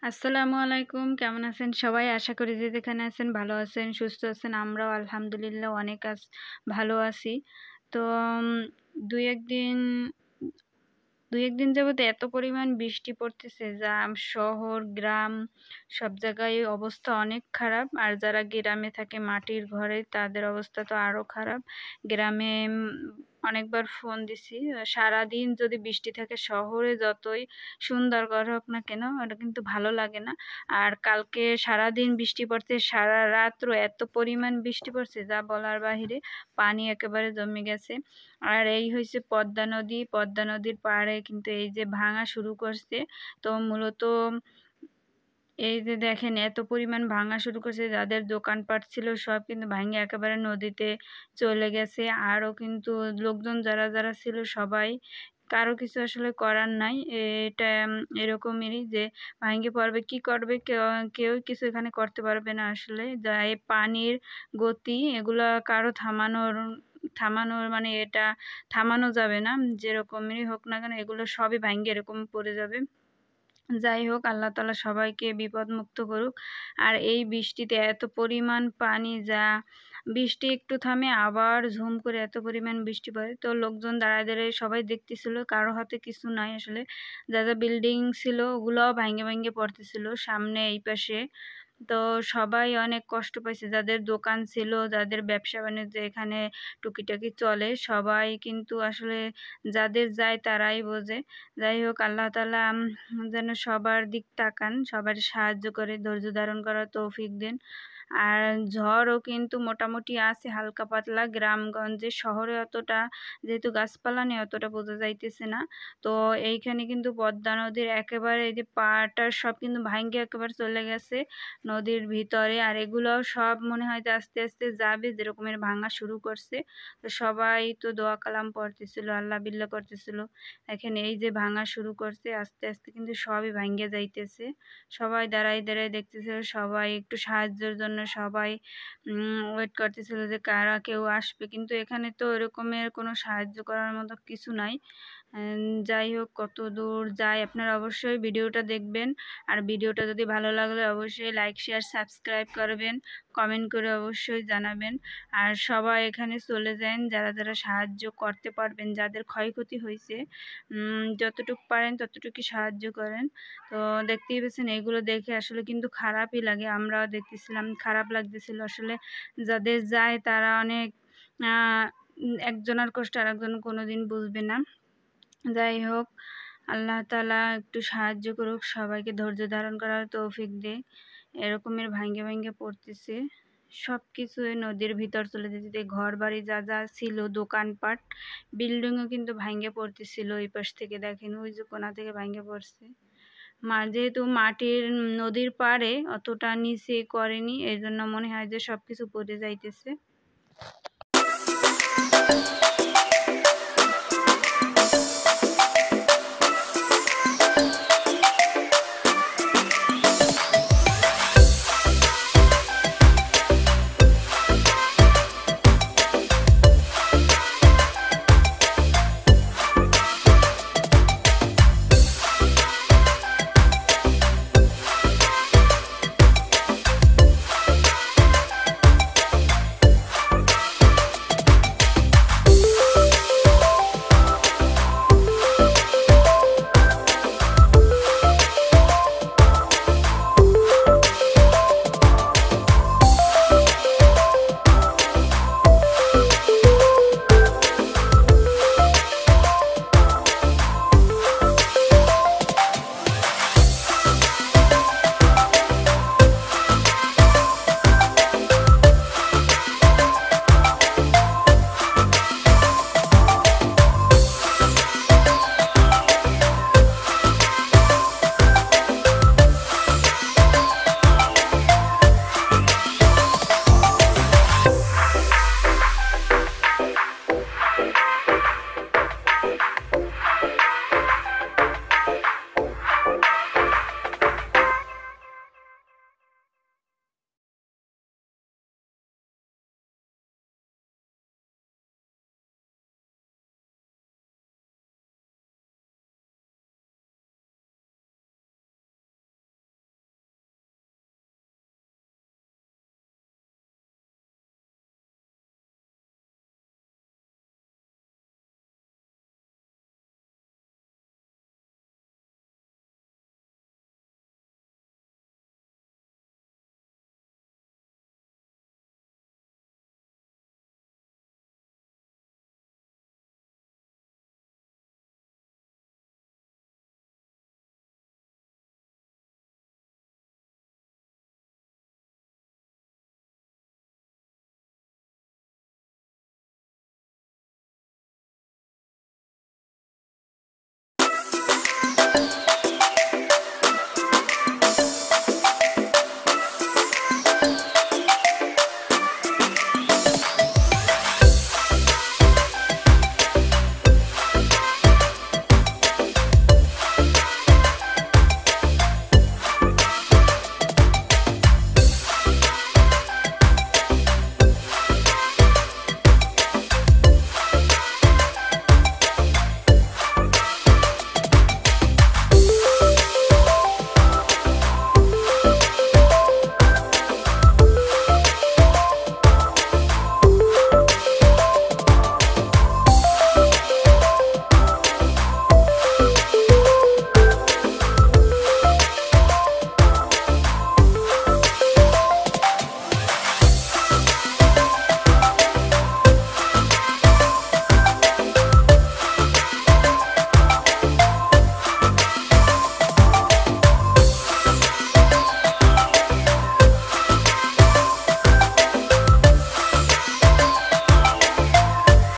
আসসালামু আলাইকুম। কেমন আছেন সবাই? আশা করি যে যেখানে আছেন ভালো আছেন, সুস্থ আছেন। আমরাও আলহামদুলিল্লাহ অনেক ভালো আছি। তো উম ২-১ দিন ২-১ দিন যাবত এত পরিমাণ বৃষ্টি পড়তেছে যা শহর, গ্রাম সব জায়গায় অবস্থা অনেক খারাপ। আর যারা গ্রামে থাকে মাটির ঘরে তাদের অবস্থা তো আরো খারাপ। গ্রামে অনেকবার ফোন দিছি। সারাদিন যদি বৃষ্টি থাকে শহরে যতই সুন্দর ঘর হোক না কেন ওটা কিন্তু ভালো লাগে না। আর কালকে সারাদিন বৃষ্টি পড়ছে, সারা রাতও এত পরিমাণ বৃষ্টি পড়ছে যা বলার বাহিরে। পানি একেবারে জমে গেছে। আর এই হইছে পদ্মা নদী। পদ্মা নদীর পাড়ে কিন্তু এই যে ভাঙা শুরু করছে। তো মূলত এই যে দেখেন এত পরিমাণ ভাঙা শুরু করছে, যাদের দোকানপাট ছিল সব কিন্তু ভাঙে একেবারে নদীতে চলে গেছে। আরও কিন্তু লোকজন যারা যারা ছিল সবাই, কারো কিছু আসলে করার নাই। এটা এরকমই যে ভাঙে পড়বে, কি করবে কেউ কেউ কিছু এখানে করতে পারবে না আসলে। যা এই পানির গতি এগুলা কারো থামানোর মানে এটা থামানো যাবে না। যেরকমই হোক না কেন এগুলো সবই ভাঙ্গে এরকম পড়ে যাবে। যাই হোক, আল্লাহ তাআলা সবাইকে বিপদ মুক্ত করুক। আর এই বৃষ্টিতে এত পরিমাণ পানি, যা বৃষ্টি একটু থামে আবার ঝুম করে এত পরিমাণ বৃষ্টি পড়ে। তো লোকজন দাঁড়ায় দাঁড়ায় সবাই দেখতেছিল, কারো হাতে কিছু নাই আসলে। যা যা বিল্ডিং ছিল ওগুলোও ভাঙ্গে ভাঙ্গে পড়তেছিল সামনে এই পাশে। তো সবাই অনেক কষ্ট পাইছে, যাদের দোকান ছিল, যাদের ব্যবসা বাণিজ্য এখানে টুকিটাকি চলে, সবাই কিন্তু আসলে যাদের যায় তারাই বোঝে। যাই হোক, আল্লাহ তাআলা যেন সবার দিক তাকান, সবার সাহায্য করে, ধৈর্য ধারণ করার তৌফিক দেন। আর ঝড়ও কিন্তু মোটামুটি আছে হালকা পাতলা গ্রামগঞ্জে, শহরে অতটা যেহেতু গাছপালা নেই অতটা বোঝা যাইতেছে না। তো এইখানে কিন্তু পদ্মা নদীর একেবারে এই যে পাড়টা সব কিন্তু ভাঙ্গে একেবারে চলে গেছে নদীর ভিতরে। আর এগুলোও সব মনে হয় যে আস্তে আস্তে যাবে, যেরকমের ভাঙা শুরু করছে। তো সবাই তো দোয়া কালাম পড়তেছিল, আল্লাহ বিল্লাহ করতেছিল। এখানে এই যে ভাঙা শুরু করছে আস্তে আস্তে কিন্তু সবই ভাঙ্গে যাইতেছে। সবাই দাঁড়াই দাঁড়াই দেখতেছিল, সবাই একটু সাহায্যের জন্য সবাই ওয়েট করতেছিল যে কারা কেউ আসবে, কিন্তু এখানে তো এরকমের কোনো সাহায্য করার মতো কিছু নাই। যাই হোক, কত দূর যায় আপনারা অবশ্যই ভিডিওটা দেখবেন। আর ভিডিওটা যদি ভালো লাগলে অবশ্যই লাইক শেয়ার সাবস্ক্রাইব করবেন, কমেন্ট করে অবশ্যই জানাবেন। আর সবাই এখানে চলে যান যারা যারা সাহায্য করতে পারবেন, যাদের ক্ষয়ক্ষতি হয়েছে যতটুকু পারেন ততটুকু সাহায্য করেন। তো দেখতেই পেয়েছেন, এগুলো দেখে আসলে কিন্তু খারাপই লাগে। আমরাও দেখতেছিলাম, খারাপ লাগতেছিল আসলে। যাদের যায় তারা অনেক একজনের কষ্ট আর একজন কোনোদিন বুঝবে না। যাই হোক, আল্লাহ তাআলা একটু সাহায্য করুক, সবাইকে ধৈর্য ধারণ করার তৌফিক দে। এরকমের ভাঙ্গে ভাঙ্গে পড়তেছে সব কিছু, নদীর ভিতর চলে যেতে, ঘর বাড়ি যা যা ছিল, দোকানপাট, বিল্ডিংও কিন্তু ভাঙ্গে পড়তেছিল। ওই পাশ থেকে দেখেন ওই যে কোনা থেকে ভাঙ্গে পড়ছে। যেহেতু মাটির নদীর পাড়ে অতটা নিচে করেনি, এই জন্য মনে হয় যে সবকিছু পড়ে যাইতেছে।